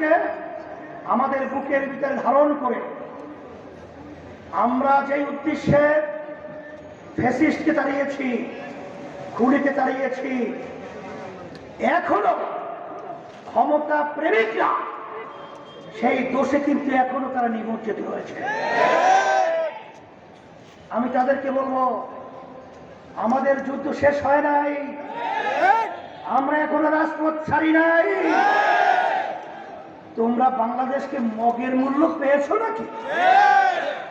আজকে আমাদের বুকের ভিতরে ধারণ করে আমরা যেই উদ্দেশ্যে ফ্যাসিস্টকে তাড়িয়েছি, খুনিকে তাড়িয়েছি, এখনো ক্ষমতা প্রেমিকরা সেই দোষে কিন্তু এখনো তারা নিমজ্জিত হয়েছে। আমি তাদেরকে বলবো, আমাদের যুদ্ধ শেষ হয় নাই, আমরা এখনো রাজপথ ছাড়ি নাই। তোমরা বাংলাদেশকে মগের মূল্য পেয়েছো নাকি?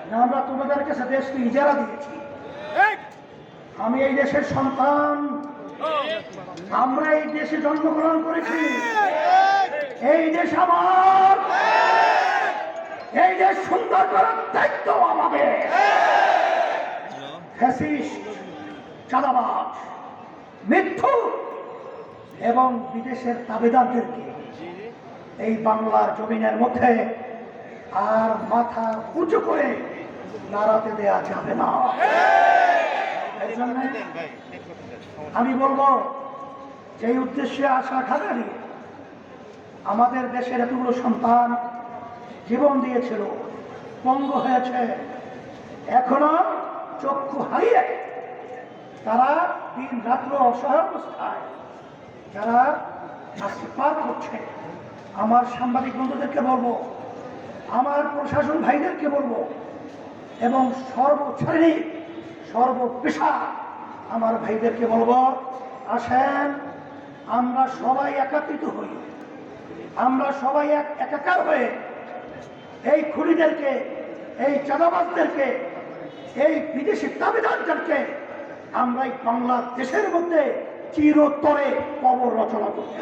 না, আমরা তোমাদের কাছে দেশকে ইজারা দিয়েছি। আমি এই দেশের সন্তান, আমরা এই দেশে জন্মগ্রহণ করেছি, এই দেশ আমার, এই দেশ সুন্দর করার দায়িত্ব আমাদের। ফ্যাসিস্ট, চাঁদাবাজ, মিথ্যুক এবং বিদেশের তাবেদারদেরকে এই বাংলার জমিনের মধ্যে আর মাথা উঁচু করে দাঁড়াতে দেয়া যাবে না। এই জন্য আমি বলবো, যেই উদ্দেশ্যে আশা খাগারি আমাদের দেশের এতগুলো সন্তান জীবন দিয়েছিল, পঙ্গু হয়েছে, এখনো চক্ষু হারিয়ে তারা দিন রাত্র অসহায় অবস্থায় যারা আজকে পার করছে, আমার সাংবাদিক বন্ধুদেরকে বলবো, আমার প্রশাসন ভাইদেরকে বলবো, এবং সর্বশ্রেণী সর্বপেশা আমার ভাইদেরকে বলবো, আসেন আমরা সবাই একত্রিত হই, আমরা সবাই একাকার হয়ে এই খুনিদেরকে, এই চাঁদাবাজদেরকে, এই বিদেশি দাবিদারদেরকে আমরা এই বাংলাদেশের মধ্যে চিরতরে কবর রচনা করতে